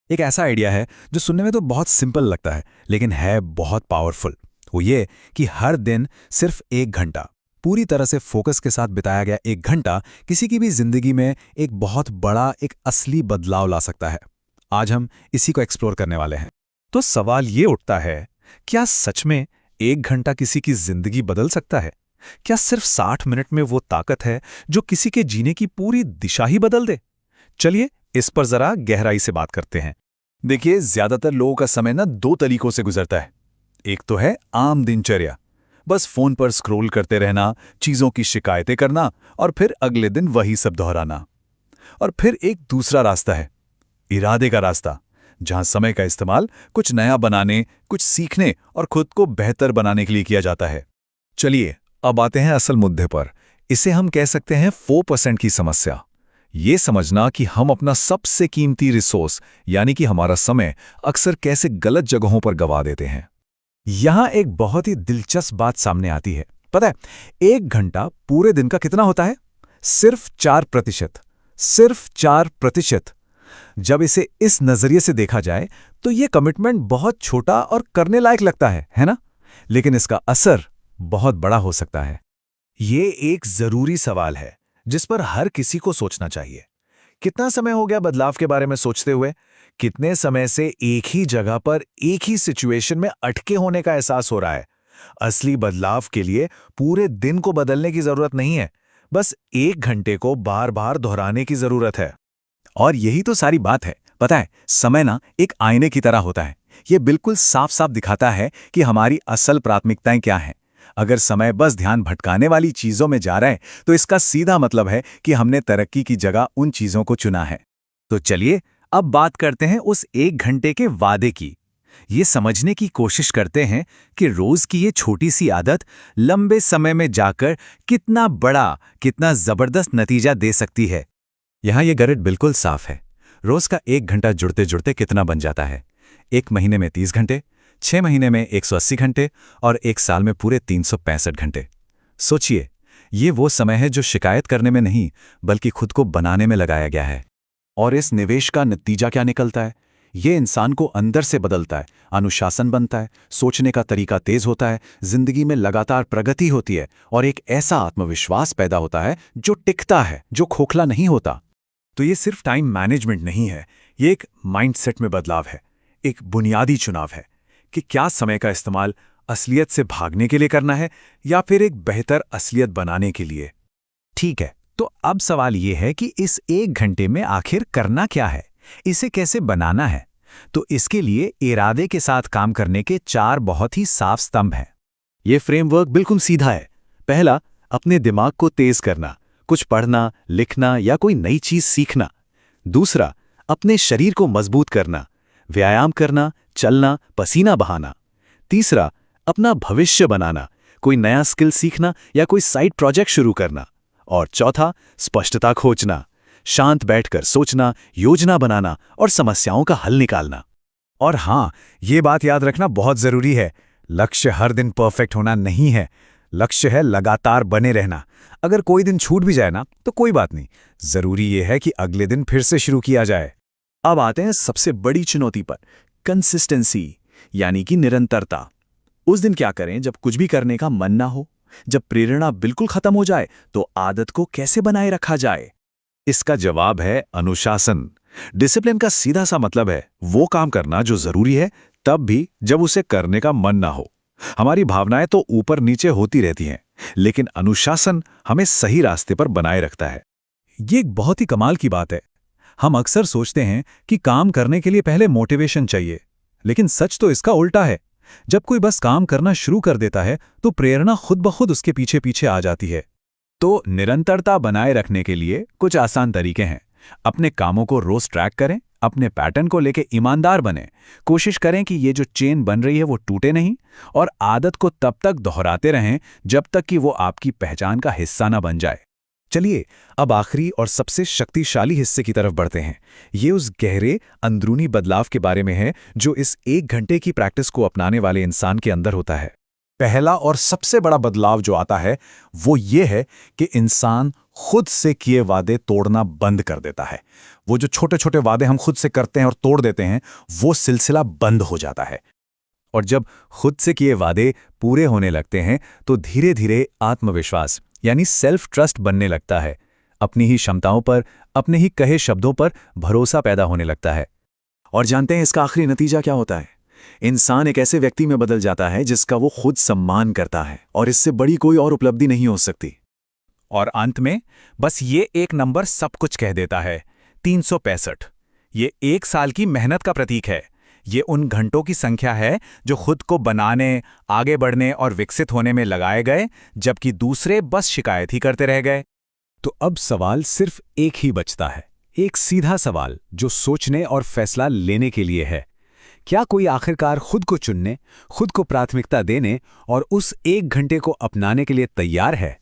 एक ऐसा आइडिया है जो सुनने में तो बहुत सिंपल लगता है, लेकिन है बहुत पावरफुल। वो ये कि हर दिन सिर्फ 1 घंटा पूरी तरह से फोकस के साथ बिताया गया 1 घंटा किसी की भी जिंदगी में एक बहुत बड़ा, एक असली बदलाव ला सकता है। आज हम इसी को एक्सप्लोर करने वाले हैं। तो सवाल ये उठता है, क्या सच में 1 घंटा किसी की जिंदगी बदल सकता है? क्या सिर्फ 60 मिनट में वो ताकत है जो किसी के जीने की पूरी दिशा ही बदल दे? चलिए इस पर जरा गहराई से बात करते हैं। देखिए, ज्यादातर लोगों का समय ना दो तरीकों से गुजरता है। एक तो है आम दिनचर्या, बस फोन पर स्क्रॉल करते रहना, चीजों की शिकायतें करना और फिर अगले दिन वही सब दोहराना। और फिर एक दूसरा रास्ता है, इरादे का रास्ता, जहां समय का इस्तेमाल कुछ नया बनाने, कुछ सीखने और खुद को बेहतर बनाने के लिए किया जाता है। चलिए अब आते हैं असल मुद्दे पर। इसे हम कह सकते हैं 4% की समस्या। ये समझना कि हम अपना सबसे कीमती रिसोर्स यानी कि हमारा समय अक्सर कैसे गलत जगहों पर गवा देते हैं। यहां एक बहुत ही दिलचस्प बात सामने आती है। पता है, 1 घंटा पूरे दिन का कितना होता है? सिर्फ 4%। सिर्फ 4%। जब इसे इस नजरिए से देखा जाए तो ये कमिटमेंट बहुत छोटा और करने लायक लगता है ना? लेकिन इसका असर बहुत बड़ा हो सकता है। ये एक जरूरी सवाल है जिस पर हर किसी को सोचना चाहिए। कितना समय हो गया बदलाव के बारे में सोचते हुए? कितने समय से एक ही जगह पर एक ही सिचुएशन में अटके होने का एहसास हो रहा है? असली बदलाव के लिए पूरे दिन को बदलने की जरूरत नहीं है, बस 1 घंटे को बार बार दोहराने की जरूरत है। और यही तो सारी बात है। पता है, समय ना एक आईने की तरह होता है। ये बिल्कुल साफ साफ दिखाता है कि हमारी असल प्राथमिकताएं क्या हैं। अगर समय बस ध्यान भटकाने वाली चीजों में जा रहा है तो इसका सीधा मतलब है कि हमने तरक्की की जगह उन चीजों को चुना है। तो चलिए अब बात करते हैं उस 1 घंटे के वादे की। ये समझने की कोशिश करते हैं कि रोज की ये छोटी सी आदत लंबे समय में जाकर कितना बड़ा, कितना जबरदस्त नतीजा दे सकती है। यहाँ ये गणित बिल्कुल साफ है। रोज का 1 घंटा जुड़ते जुड़ते कितना बन जाता है? 1 महीने में 30 घंटे, 6 महीने में 180 घंटे और 1 साल में पूरे 365 घंटे। सोचिए, ये वो समय है जो शिकायत करने में नहीं बल्कि खुद को बनाने में लगाया गया है। और इस निवेश का नतीजा क्या निकलता है? ये इंसान को अंदर से बदलता है, अनुशासन बनता है, सोचने का तरीका तेज होता है, जिंदगी में लगातार प्रगति होती है और एक ऐसा आत्मविश्वास पैदा होता है जो टिकता है, जो खोखला नहीं होता। तो ये सिर्फ टाइम मैनेजमेंट नहीं है, ये एक माइंडसेट में बदलाव है, एक बुनियादी चुनाव है कि क्या समय का इस्तेमाल असलियत से भागने के लिए करना है या फिर एक बेहतर असलियत बनाने के लिए। ठीक है, तो अब सवाल ये है कि इस 1 घंटे में आखिर करना क्या है, इसे कैसे बनाना है? तो इसके लिए इरादे के साथ काम करने के 4 बहुत ही साफ स्तंभ हैं। ये फ्रेमवर्क बिल्कुल सीधा है। पहला, अपने दिमाग को तेज करना, कुछ पढ़ना, लिखना या कोई नई चीज सीखना। दूसरा, अपने शरीर को मजबूत करना, व्यायाम करना, चलना, पसीना बहाना। तीसरा, अपना भविष्य बनाना, कोई नया स्किल सीखना या कोई साइड प्रोजेक्ट शुरू करना। और चौथा, स्पष्टता खोजना, शांत बैठकर सोचना, योजना बनाना और समस्याओं का हल निकालना। और हाँ, ये बात याद रखना बहुत जरूरी है, लक्ष्य हर दिन परफेक्ट होना नहीं है। लक्ष्य है लगातार बने रहना। अगर कोई दिन छूट भी जाए ना तो कोई बात नहीं, जरूरी ये है कि अगले दिन फिर से शुरू किया जाए। अब आते हैं सबसे बड़ी चुनौती पर, कंसिस्टेंसी यानी कि निरंतरता। उस दिन क्या करें जब कुछ भी करने का मन ना हो, जब प्रेरणा बिल्कुल खत्म हो जाए, तो आदत को कैसे बनाए रखा जाए? इसका जवाब है अनुशासन। डिसिप्लिन का सीधा सा मतलब है वो काम करना जो जरूरी है, तब भी जब उसे करने का मन ना हो। हमारी भावनाएं तो ऊपर नीचे होती रहती हैं, लेकिन अनुशासन हमें सही रास्ते पर बनाए रखता है। ये एक बहुत ही कमाल की बात है। हम अक्सर सोचते हैं कि काम करने के लिए पहले मोटिवेशन चाहिए, लेकिन सच तो इसका उल्टा है। जब कोई बस काम करना शुरू कर देता है तो प्रेरणा खुद ब खुद उसके पीछे पीछे आ जाती है। तो निरंतरता बनाए रखने के लिए कुछ आसान तरीके हैं। अपने कामों को रोज ट्रैक करें, अपने पैटर्न को लेके ईमानदार बने, कोशिश करें कि ये जो चेन बन रही है वो टूटे नहीं, और आदत को तब तक दोहराते रहें जब तक कि वो आपकी पहचान का हिस्सा ना बन जाए। चलिए अब आखिरी और सबसे शक्तिशाली हिस्से की तरफ बढ़ते हैं। ये उस गहरे अंदरूनी बदलाव के बारे में है जो इस 1 घंटे की प्रैक्टिस को अपनाने वाले इंसान के अंदर होता है। पहला और सबसे बड़ा बदलाव जो आता है वो ये है कि इंसान खुद से किए वादे तोड़ना बंद कर देता है। वो जो छोटे छोटे वादे हम खुद से करते हैं और तोड़ देते हैं, वो सिलसिला बंद हो जाता है। और जब खुद से किए वादे पूरे होने लगते हैं तो धीरे धीरे आत्मविश्वास यानी सेल्फ ट्रस्ट बनने लगता है। अपनी ही क्षमताओं पर, अपने ही कहे शब्दों पर भरोसा पैदा होने लगता है। और जानते हैं इसका आखिरी नतीजा क्या होता है? इंसान एक ऐसे व्यक्ति में बदल जाता है जिसका वो खुद सम्मान करता है, और इससे बड़ी कोई और उपलब्धि नहीं हो सकती। और अंत में बस ये एक नंबर सब कुछ कह देता है, 365। ये 1 साल की मेहनत का प्रतीक है। ये उन घंटों की संख्या है जो खुद को बनाने, आगे बढ़ने और विकसित होने में लगाए गए, जबकि दूसरे बस शिकायत ही करते रह गए। तो अब सवाल सिर्फ एक ही बचता है, एक सीधा सवाल जो सोचने और फैसला लेने के लिए है। क्या कोई आखिरकार खुद को चुनने, खुद को प्राथमिकता देने और उस 1 घंटे को अपनाने के लिए तैयार है?